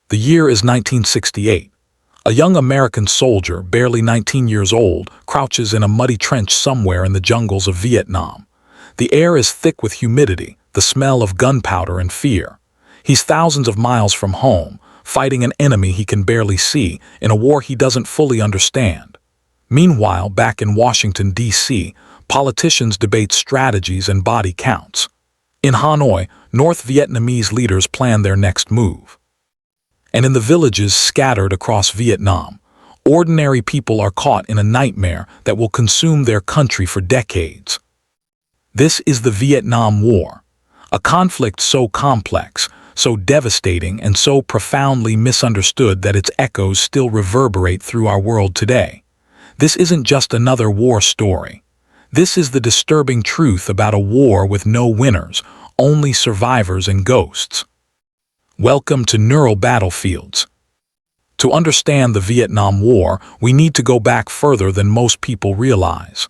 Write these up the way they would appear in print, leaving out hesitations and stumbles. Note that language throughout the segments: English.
The year is 1968. A young American soldier, barely 19 years old, crouches in a muddy trench somewhere in the jungles of Vietnam. The air is thick with humidity, the smell of gunpowder and fear. He's thousands of miles from home, fighting an enemy he can barely see in a war he doesn't fully understand. Meanwhile, back in Washington, D.C., politicians debate strategies and body counts. In Hanoi, North Vietnamese leaders plan their next move. And in the villages scattered across Vietnam, ordinary people are caught in a nightmare that will consume their country for decades. This is the Vietnam War, a conflict so complex, so devastating, and so profoundly misunderstood that its echoes still reverberate through our world today. This isn't just another war story. This is the disturbing truth about a war with no winners, only survivors and ghosts. Welcome to Neural Battlefields. To understand the Vietnam War, we need to go back further than most people realize.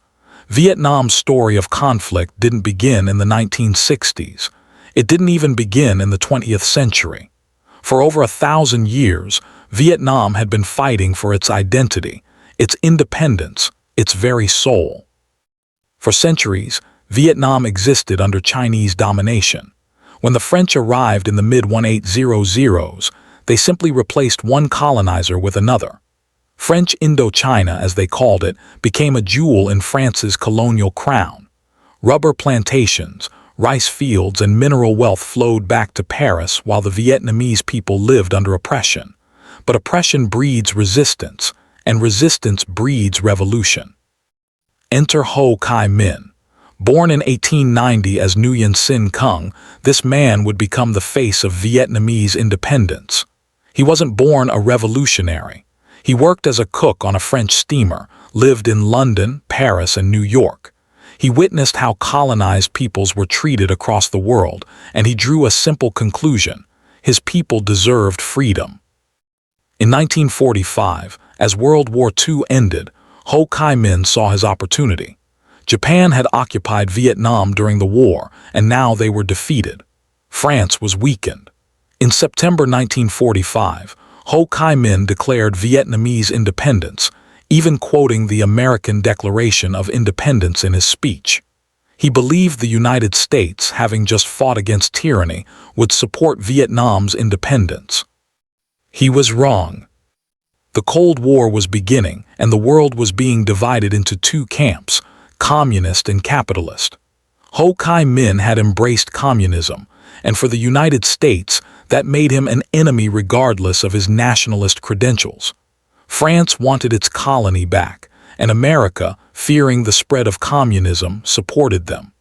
Vietnam's story of conflict didn't begin in the 1960s. It didn't even begin in the 20th century. For over 1,000 years, Vietnam had been fighting for its identity, its independence, its very soul. For centuries, Vietnam existed under Chinese domination. When the French arrived in the mid-1800s, they simply replaced one colonizer with another. French Indochina, as they called it, became a jewel in France's colonial crown. Rubber plantations, rice fields, and mineral wealth flowed back to Paris while the Vietnamese people lived under oppression. But oppression breeds resistance, and resistance breeds revolution. Enter Ho Chi Minh. Born in 1890 as Nguyen Sinh Cung, this man would become the face of Vietnamese independence. He wasn't born a revolutionary. He worked as a cook on a French steamer, lived in London, Paris, and New York. He witnessed how colonized peoples were treated across the world, and he drew a simple conclusion: his people deserved freedom. In 1945, as World War II ended, Ho Chi Minh saw his opportunity. Japan had occupied Vietnam during the war, and now they were defeated. France was weakened. In September 1945, Ho Chi Minh declared Vietnamese independence, even quoting the American Declaration of Independence in his speech. He believed the United States, having just fought against tyranny, would support Vietnam's independence. He was wrong. The Cold War was beginning, and the world was being divided into two camps: communist and capitalist. Ho Chi Minh had embraced communism, and for the United States, that made him an enemy regardless of his nationalist credentials. France wanted its colony back, and America, fearing the spread of communism, supported them.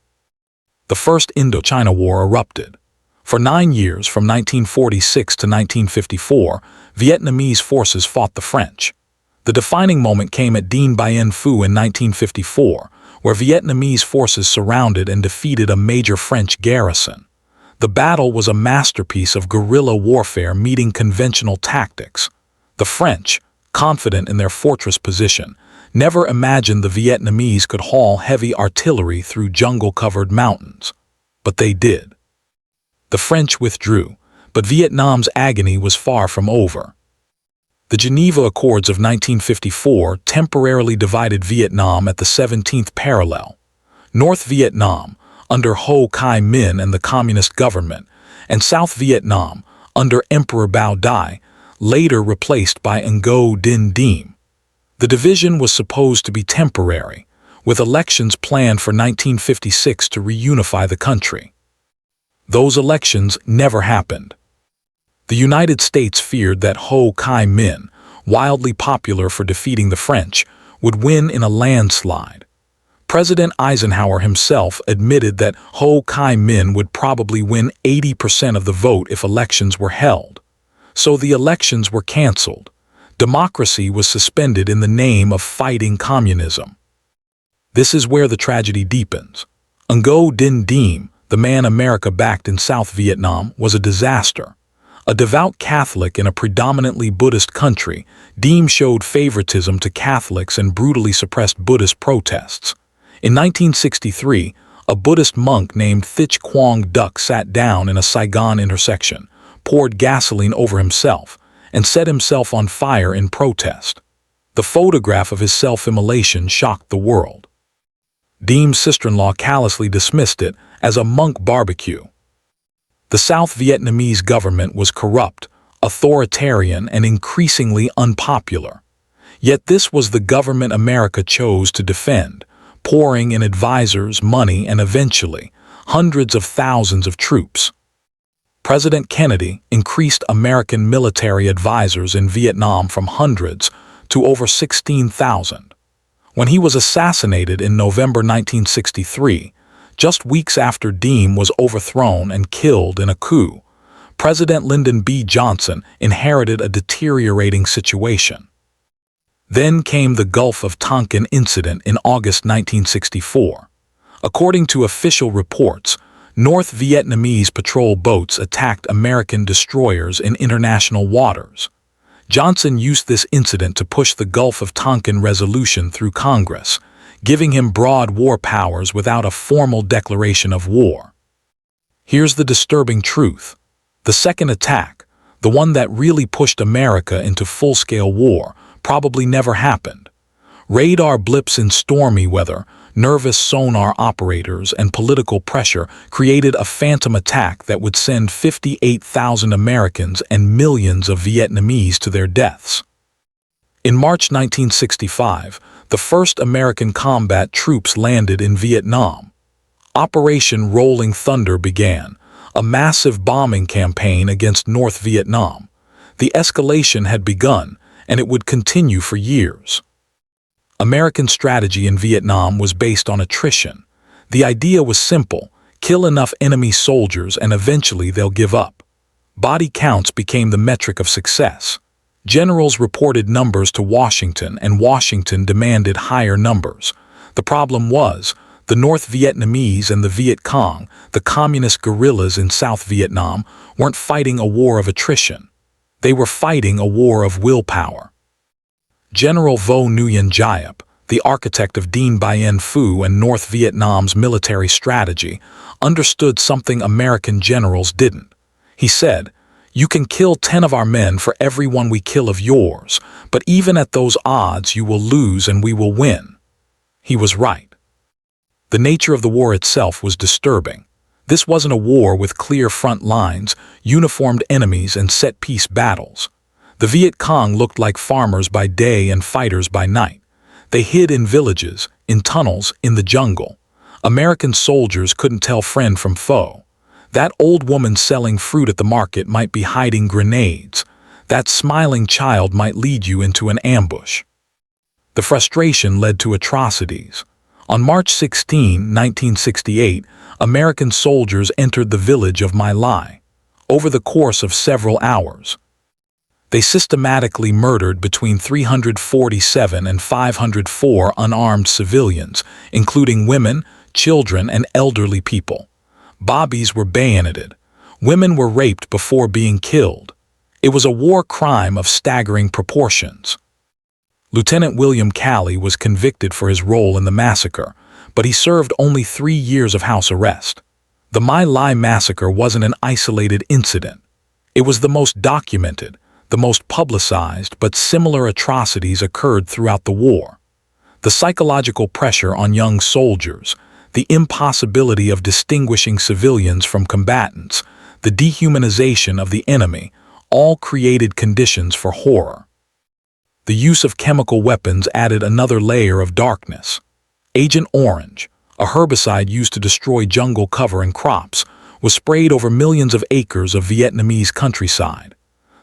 The First Indochina War erupted. For 9 years, from 1946 to 1954, Vietnamese forces fought the French. The defining moment came at Dien Bien Phu in 1954, where Vietnamese forces surrounded and defeated a major French garrison. The battle was a masterpiece of guerrilla warfare meeting conventional tactics. The French, confident in their fortress position, never imagined the Vietnamese could haul heavy artillery through jungle-covered mountains. But they did. The French withdrew, but Vietnam's agony was far from over. The Geneva Accords of 1954 temporarily divided Vietnam at the 17th parallel. North Vietnam, under Ho Chi Minh and the Communist government, and South Vietnam, under Emperor Bao Dai, later replaced by Ngo Dinh Diem. The division was supposed to be temporary, with elections planned for 1956 to reunify the country. Those elections never happened. The United States feared that Ho Chi Minh, wildly popular for defeating the French, would win in a landslide. President Eisenhower himself admitted that Ho Chi Minh would probably win 80% of the vote if elections were held. So the elections were canceled. Democracy was suspended in the name of fighting communism. This is where the tragedy deepens. Ngo Dinh Diem, the man America backed in South Vietnam, was a disaster. A devout Catholic in a predominantly Buddhist country, Diem showed favoritism to Catholics and brutally suppressed Buddhist protests. In 1963, a Buddhist monk named Thich Quang Duc sat down in a Saigon intersection, poured gasoline over himself, and set himself on fire in protest. The photograph of his self-immolation shocked the world. Diem's sister-in-law callously dismissed it as a monk barbecue. The South Vietnamese government was corrupt, authoritarian, and increasingly unpopular. Yet this was the government America chose to defend, pouring in advisors, money, and eventually, hundreds of thousands of troops. President Kennedy increased American military advisors in Vietnam from hundreds to over 16,000. When he was assassinated in November 1963, just weeks after Diem was overthrown and killed in a coup, President Lyndon B. Johnson inherited a deteriorating situation. Then came the Gulf of Tonkin incident in August 1964. According to official reports, North Vietnamese patrol boats attacked American destroyers in international waters. Johnson used this incident to push the Gulf of Tonkin resolution through Congress, giving him broad war powers without a formal declaration of war. Here's the disturbing truth. The second attack, the one that really pushed America into full-scale war, probably never happened. Radar blips in stormy weather, nervous sonar operators, and political pressure created a phantom attack that would send 58,000 Americans and millions of Vietnamese to their deaths. In March 1965, the first American combat troops landed in Vietnam. Operation Rolling Thunder began, a massive bombing campaign against North Vietnam. The escalation had begun, and it would continue for years. American strategy in Vietnam was based on attrition. The idea was simple: kill enough enemy soldiers and eventually they'll give up. Body counts became the metric of success. Generals reported numbers to Washington, and Washington demanded higher numbers. The problem was, the North Vietnamese and the Viet Cong, the communist guerrillas in South Vietnam, weren't fighting a war of attrition. They were fighting a war of willpower. General Vo Nguyen Giap, the architect of Dien Bien Phu and North Vietnam's military strategy, understood something American generals didn't. He said, "You can kill 10 of our men for every one we kill of yours, but even at those odds you will lose and we will win." He was right. The nature of the war itself was disturbing. This wasn't a war with clear front lines, uniformed enemies, and set-piece battles. The Viet Cong looked like farmers by day and fighters by night. They hid in villages, in tunnels, in the jungle. American soldiers couldn't tell friend from foe. That old woman selling fruit at the market might be hiding grenades. That smiling child might lead you into an ambush. The frustration led to atrocities. On March 16, 1968, American soldiers entered the village of My Lai. Over the course of several hours, they systematically murdered between 347 and 504 unarmed civilians, including women, children, and elderly people. Bobbies were bayoneted. Women were raped before being killed. It was a war crime of staggering proportions. Lieutenant William Calley was convicted for his role in the massacre, but he served only 3 years of house arrest. The My Lai massacre wasn't an isolated incident. It was the most documented, the most publicized, but similar atrocities occurred throughout the war. The psychological pressure on young soldiers, the impossibility of distinguishing civilians from combatants, the dehumanization of the enemy, all created conditions for horror. The use of chemical weapons added another layer of darkness. Agent Orange, a herbicide used to destroy jungle cover and crops, was sprayed over millions of acres of Vietnamese countryside.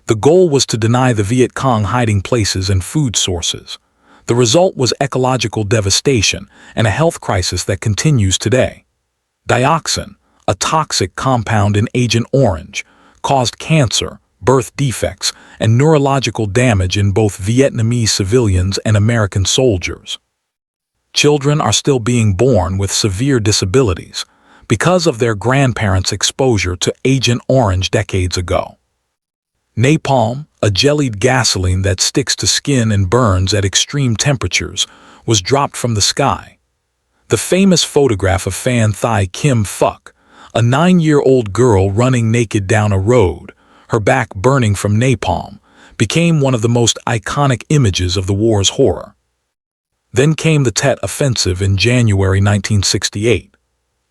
The goal was to deny the Viet Cong hiding places and food sources. The result was ecological devastation and a health crisis that continues today. Dioxin, a toxic compound in Agent Orange, caused cancer, birth defects, and neurological damage in both Vietnamese civilians and American soldiers. Children are still being born with severe disabilities because of their grandparents' exposure to Agent Orange decades ago. Napalm, a jellied gasoline that sticks to skin and burns at extreme temperatures, was dropped from the sky. The famous photograph of Phan Thi Kim Phuc, a 9-year-old girl running naked down a road, her back burning from napalm, became one of the most iconic images of the war's horror. Then came the Tet Offensive in January 1968.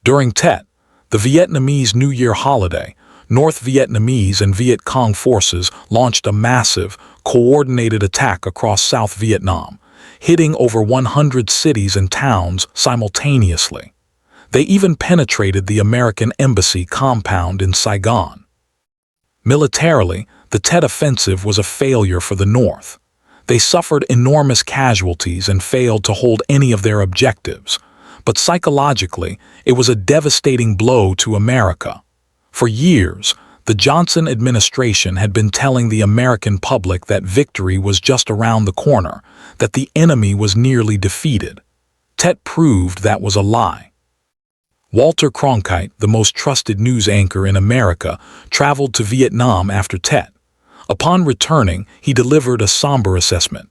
During Tet, the Vietnamese New Year holiday, North Vietnamese and Viet Cong forces launched a massive, coordinated attack across South Vietnam, hitting over 100 cities and towns simultaneously. They even penetrated the American embassy compound in Saigon. Militarily, the Tet Offensive was a failure for the North. They suffered enormous casualties and failed to hold any of their objectives. But psychologically, it was a devastating blow to America. For years, the Johnson administration had been telling the American public that victory was just around the corner, that the enemy was nearly defeated. Tet proved that was a lie. Walter Cronkite, the most trusted news anchor in America, traveled to Vietnam after Tet. Upon returning, he delivered a somber assessment.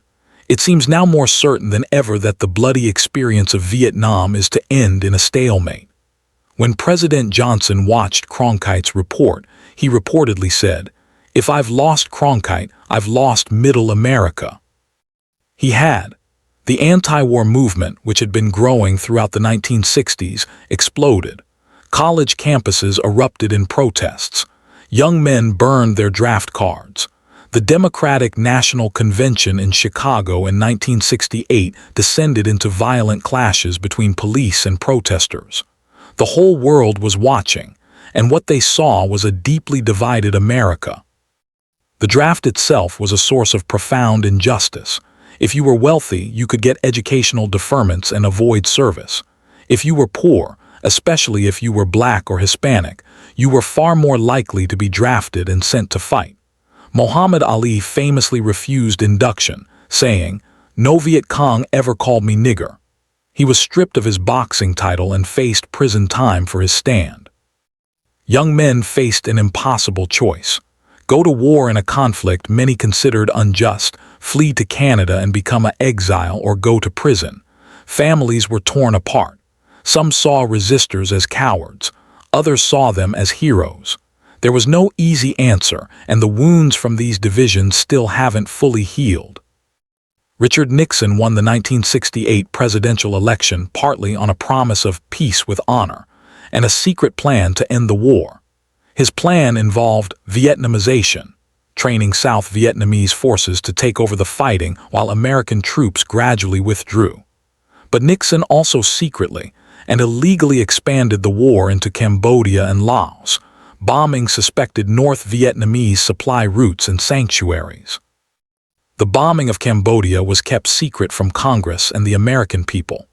It seems now more certain than ever that the bloody experience of Vietnam is to end in a stalemate. When President Johnson watched Cronkite's report, he reportedly said, "If I've lost Cronkite, I've lost Middle America." He had. The anti-war movement, which had been growing throughout the 1960s, exploded. College campuses erupted in protests. Young men burned their draft cards. The Democratic National Convention in Chicago in 1968 descended into violent clashes between police and protesters. The whole world was watching, and what they saw was a deeply divided America. The draft itself was a source of profound injustice. If you were wealthy, you could get educational deferments and avoid service. If you were poor, especially if you were black or Hispanic, you were far more likely to be drafted and sent to fight. Muhammad Ali famously refused induction, saying, "No Viet Cong ever called me nigger." He was stripped of his boxing title and faced prison time for his stand. Young men faced an impossible choice. Go to war in a conflict many considered unjust, flee to Canada and become an exile, or go to prison. Families were torn apart. Some saw resistors as cowards. Others saw them as heroes. There was no easy answer, and the wounds from these divisions still haven't fully healed. Richard Nixon won the 1968 presidential election partly on a promise of peace with honor and a secret plan to end the war. His plan involved Vietnamization, training South Vietnamese forces to take over the fighting while American troops gradually withdrew. But Nixon also secretly and illegally expanded the war into Cambodia and Laos, bombing suspected North Vietnamese supply routes and sanctuaries. The bombing of Cambodia was kept secret from Congress and the American people.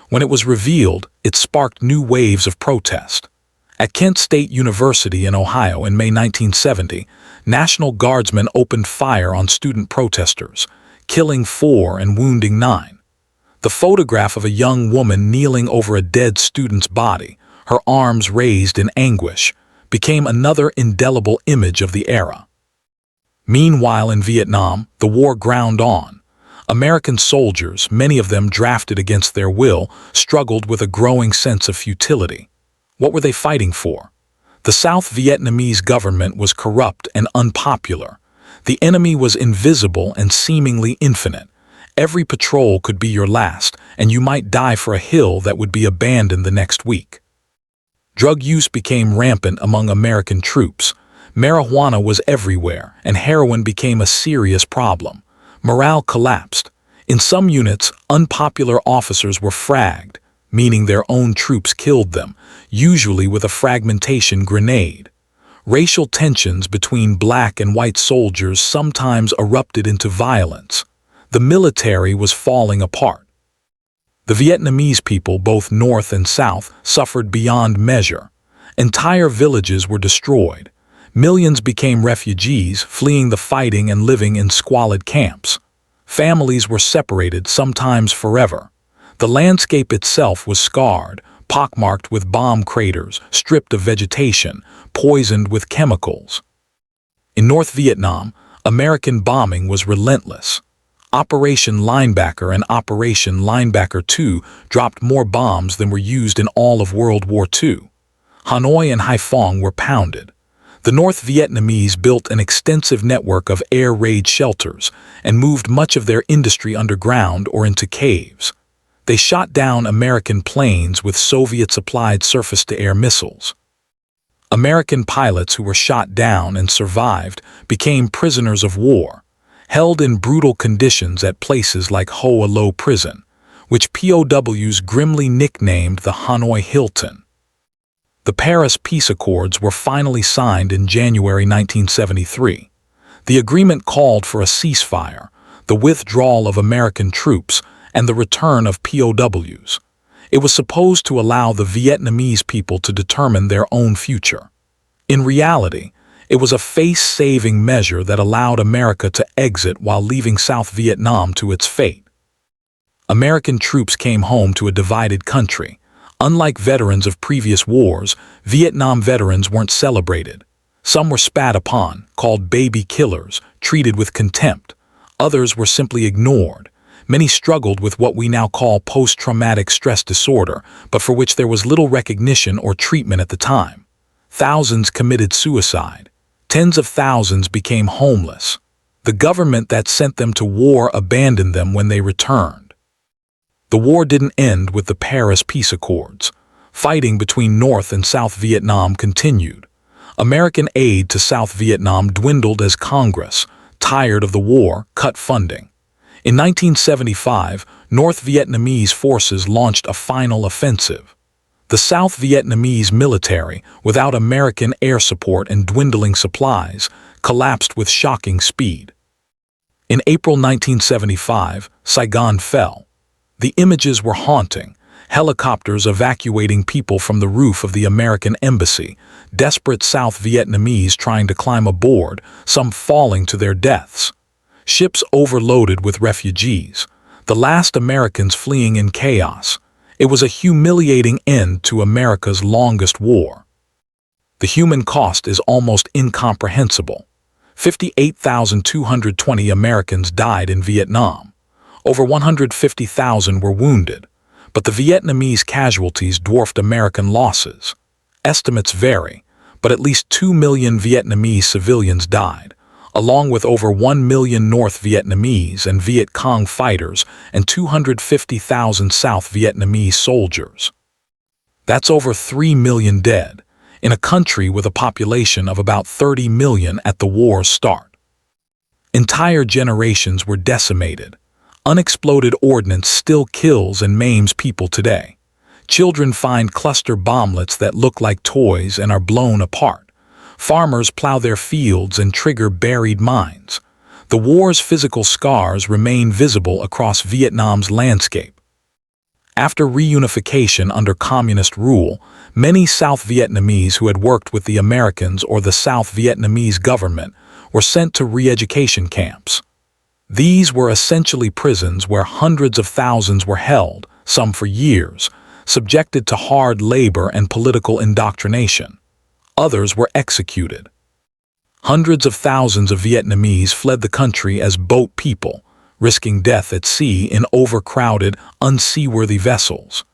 When it was revealed, it sparked new waves of protest. At Kent State University in Ohio in May 1970, National Guardsmen opened fire on student protesters, killing 4 and wounding 9. The photograph of a young woman kneeling over a dead student's body, her arms raised in anguish, became another indelible image of the era. Meanwhile in Vietnam, the war ground on. American soldiers, many of them drafted against their will, struggled with a growing sense of futility. What were they fighting for? The South Vietnamese government was corrupt and unpopular. The enemy was invisible and seemingly infinite. Every patrol could be your last, and you might die for a hill that would be abandoned the next week. Drug use became rampant among American troops. Marijuana was everywhere, and heroin became a serious problem. Morale collapsed. In some units, unpopular officers were fragged, meaning their own troops killed them, usually with a fragmentation grenade. Racial tensions between black and white soldiers sometimes erupted into violence. The military was falling apart. The Vietnamese people, both North and South, suffered beyond measure. Entire villages were destroyed. Millions became refugees, fleeing the fighting and living in squalid camps. Families were separated, sometimes forever. The landscape itself was scarred, pockmarked with bomb craters, stripped of vegetation, poisoned with chemicals. In North Vietnam, American bombing was relentless. Operation Linebacker and Operation Linebacker II dropped more bombs than were used in all of World War II. Hanoi and Haiphong were pounded. The North Vietnamese built an extensive network of air raid shelters and moved much of their industry underground or into caves. They shot down American planes with Soviet-supplied surface-to-air missiles. American pilots who were shot down and survived became prisoners of war, held in brutal conditions at places like Ho Lo Prison, which POWs grimly nicknamed the Hanoi Hilton. The Paris Peace Accords were finally signed in January 1973. The agreement called for a ceasefire, the withdrawal of American troops, and the return of POWs. It was supposed to allow the Vietnamese people to determine their own future. In reality, it was a face-saving measure that allowed America to exit while leaving South Vietnam to its fate. American troops came home to a divided country. Unlike veterans of previous wars, Vietnam veterans weren't celebrated. Some were spat upon, called baby killers, treated with contempt. Others were simply ignored. Many struggled with what we now call post-traumatic stress disorder, but for which there was little recognition or treatment at the time. Thousands committed suicide. Tens of thousands became homeless. The government that sent them to war abandoned them when they returned. The war didn't end with the Paris Peace Accords. Fighting between North and South Vietnam continued. American aid to South Vietnam dwindled as Congress, tired of the war, cut funding. In 1975, North Vietnamese forces launched a final offensive. The South Vietnamese military, without American air support and dwindling supplies, collapsed with shocking speed. In April 1975, Saigon fell. The images were haunting. Helicopters evacuating people from the roof of the American embassy, desperate South Vietnamese trying to climb aboard, some falling to their deaths. Ships overloaded with refugees, the last Americans fleeing in chaos. It was a humiliating end to America's longest war. The human cost is almost incomprehensible. 58,220 Americans died in Vietnam. Over 150,000 were wounded, but the Vietnamese casualties dwarfed American losses. Estimates vary, but at least 2 million Vietnamese civilians died, along with over 1 million North Vietnamese and Viet Cong fighters and 250,000 South Vietnamese soldiers. That's over 3 million dead, in a country with a population of about 30 million at the war's start. Entire generations were decimated. Unexploded ordnance still kills and maims people today. Children find cluster bomblets that look like toys and are blown apart. Farmers plow their fields and trigger buried mines. The war's physical scars remain visible across Vietnam's landscape. After reunification under communist rule, many South Vietnamese who had worked with the Americans or the South Vietnamese government were sent to re-education camps. These were essentially prisons where hundreds of thousands were held, some for years, subjected to hard labor and political indoctrination. Others were executed. Hundreds of thousands of Vietnamese fled the country as boat people, risking death at sea in overcrowded, unseaworthy vessels.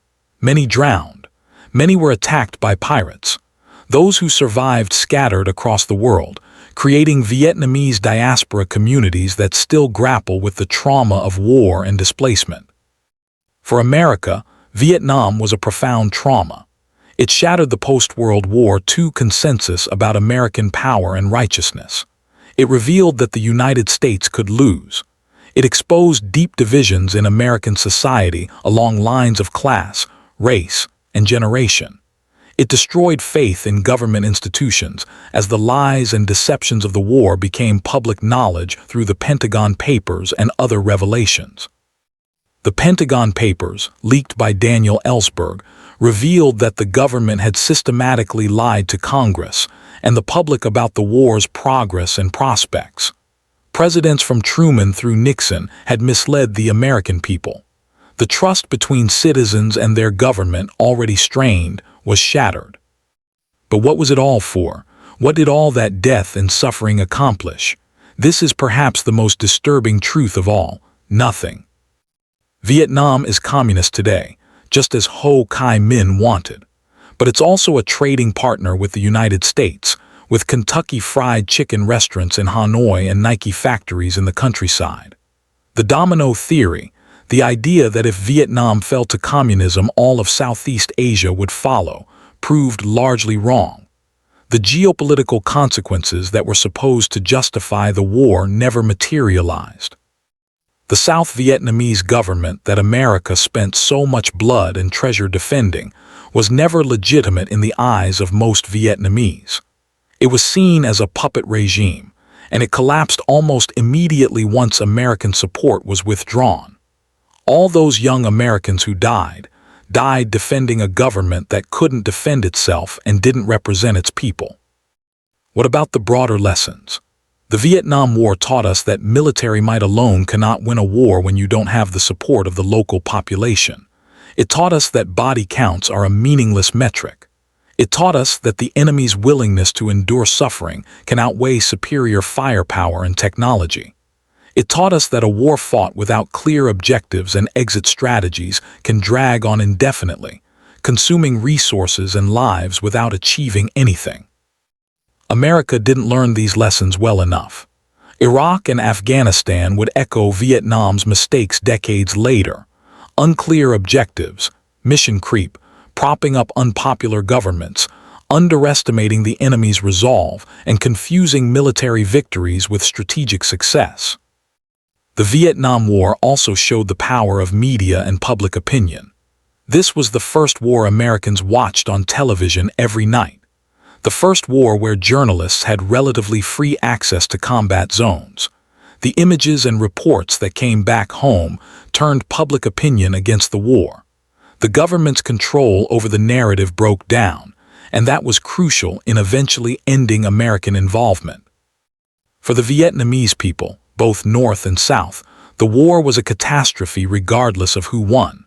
Many drowned. Many were attacked by pirates. Those who survived scattered across the world, creating Vietnamese diaspora communities that still grapple with the trauma of war and displacement. For America, Vietnam was a profound trauma. It shattered the post-World War II consensus about American power and righteousness. It revealed that the United States could lose. It exposed deep divisions in American society along lines of class, race, and generation. It destroyed faith in government institutions as the lies and deceptions of the war became public knowledge through the Pentagon Papers and other revelations. The Pentagon Papers, leaked by Daniel Ellsberg, revealed that the government had systematically lied to Congress and the public about the war's progress and prospects. Presidents from Truman through Nixon had misled the American people. The trust between citizens and their government, already strained, was shattered. But what was it all for? What did all that death and suffering accomplish? This is perhaps the most disturbing truth of all: nothing. Vietnam is communist today, just as Ho Chi Minh wanted. But it's also a trading partner with the United States, with Kentucky Fried Chicken restaurants in Hanoi and Nike factories in the countryside. The domino theory, the idea that if Vietnam fell to communism, all of Southeast Asia would follow, proved largely wrong. The geopolitical consequences that were supposed to justify the war never materialized. The South Vietnamese government that America spent so much blood and treasure defending was never legitimate in the eyes of most Vietnamese. It was seen as a puppet regime, and it collapsed almost immediately once American support was withdrawn. All those young Americans who died defending a government that couldn't defend itself and didn't represent its people. What about the broader lessons? The Vietnam War taught us that military might alone cannot win a war when you don't have the support of the local population. It taught us that body counts are a meaningless metric. It taught us that the enemy's willingness to endure suffering can outweigh superior firepower and technology. It taught us that a war fought without clear objectives and exit strategies can drag on indefinitely, consuming resources and lives without achieving anything. America didn't learn these lessons well enough. Iraq and Afghanistan would echo Vietnam's mistakes decades later. Unclear objectives, mission creep, propping up unpopular governments, underestimating the enemy's resolve, and confusing military victories with strategic success. The Vietnam War also showed the power of media and public opinion. This was the first war Americans watched on television every night. The first war where journalists had relatively free access to combat zones. The images and reports that came back home turned public opinion against the war. The government's control over the narrative broke down, and that was crucial in eventually ending American involvement. For the Vietnamese people, both North and South, the war was a catastrophe regardless of who won.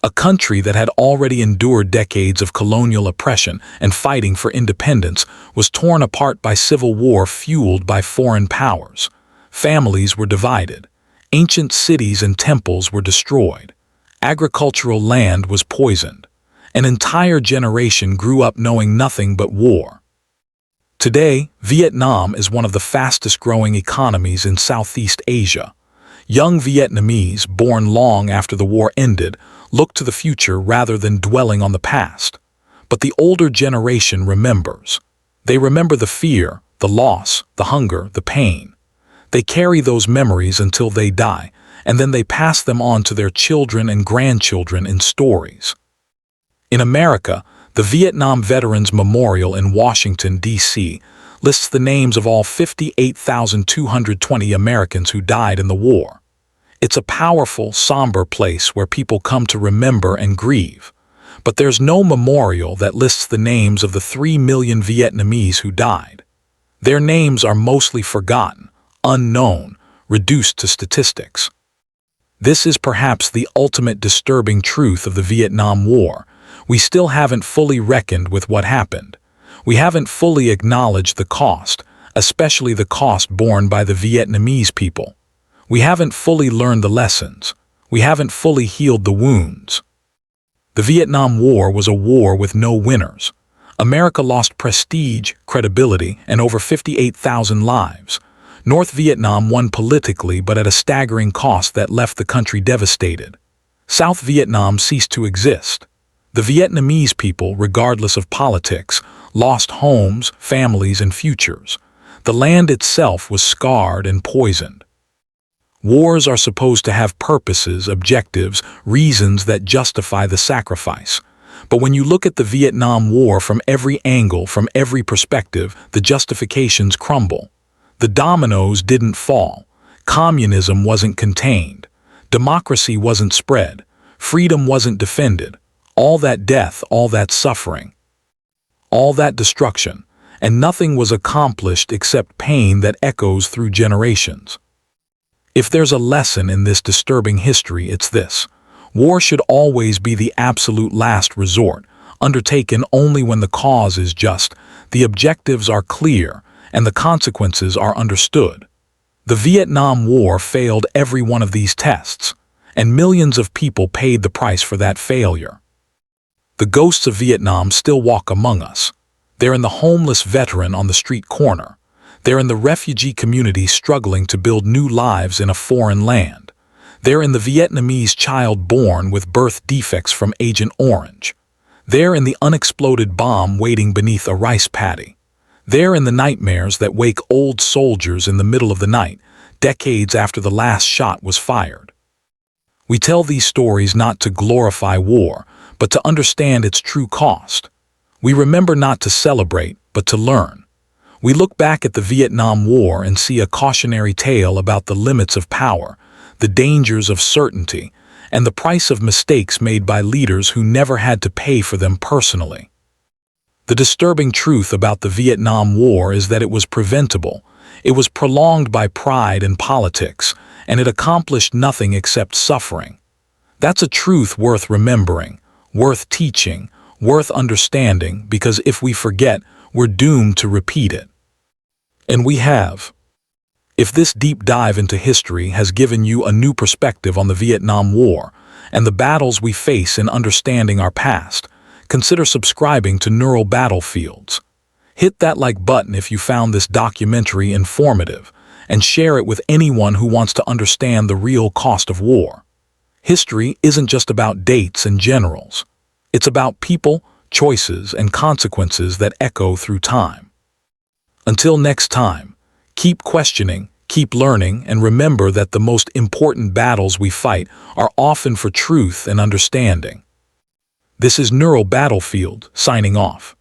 A country that had already endured decades of colonial oppression and fighting for independence was torn apart by civil war fueled by foreign powers. Families were divided. Ancient cities and temples were destroyed. Agricultural land was poisoned. An entire generation grew up knowing nothing but war. Today, Vietnam is one of the fastest-growing economies in Southeast Asia. Young Vietnamese, born long after the war ended, look to the future rather than dwelling on the past. But the older generation remembers. They remember the fear, the loss, the hunger, the pain. They carry those memories until they die, and then they pass them on to their children and grandchildren in stories. In America, the Vietnam Veterans Memorial in Washington, D.C., lists the names of all 58,220 Americans who died in the war. It's a powerful, somber place where people come to remember and grieve. But there's no memorial that lists the names of the 3 million Vietnamese who died. Their names are mostly forgotten, unknown, reduced to statistics. This is perhaps the ultimate disturbing truth of the Vietnam War. We still haven't fully reckoned with what happened. We haven't fully acknowledged the cost, especially the cost borne by the Vietnamese people. We haven't fully learned the lessons. We haven't fully healed the wounds. The Vietnam War was a war with no winners. America lost prestige, credibility, and over 58,000 lives. North Vietnam won politically but at a staggering cost that left the country devastated. South Vietnam ceased to exist. The Vietnamese people, regardless of politics, lost homes, families, and futures. The land itself was scarred and poisoned. Wars are supposed to have purposes, objectives, reasons that justify the sacrifice. But when you look at the Vietnam War from every angle, from every perspective, the justifications crumble. The dominoes didn't fall. Communism wasn't contained. Democracy wasn't spread. Freedom wasn't defended. All that death, all that suffering, all that destruction, and nothing was accomplished except pain that echoes through generations. If there's a lesson in this disturbing history, it's this. War should always be the absolute last resort, undertaken only when the cause is just, the objectives are clear, and the consequences are understood. The Vietnam War failed every one of these tests, and millions of people paid the price for that failure. The ghosts of Vietnam still walk among us. They're in the homeless veteran on the street corner. They're in the refugee community struggling to build new lives in a foreign land. They're in the Vietnamese child born with birth defects from Agent Orange. They're in the unexploded bomb waiting beneath a rice paddy. They're in the nightmares that wake old soldiers in the middle of the night, decades after the last shot was fired. We tell these stories not to glorify war, but to understand its true cost. We remember not to celebrate, but to learn. We look back at the Vietnam War and see a cautionary tale about the limits of power, the dangers of certainty, and the price of mistakes made by leaders who never had to pay for them personally. The disturbing truth about the Vietnam War is that it was preventable. It was prolonged by pride and politics, and it accomplished nothing except suffering. That's a truth worth remembering, worth teaching, worth understanding, because if we forget, we're doomed to repeat it. And we have. If this deep dive into history has given you a new perspective on the Vietnam War and the battles we face in understanding our past, consider subscribing to Neural Battlefields. Hit that like button if you found this documentary informative, and share it with anyone who wants to understand the real cost of war. History isn't just about dates and generals. It's about people, choices, and consequences that echo through time. Until next time, keep questioning, keep learning, and remember that the most important battles we fight are often for truth and understanding. This is Neural Battlefield, signing off.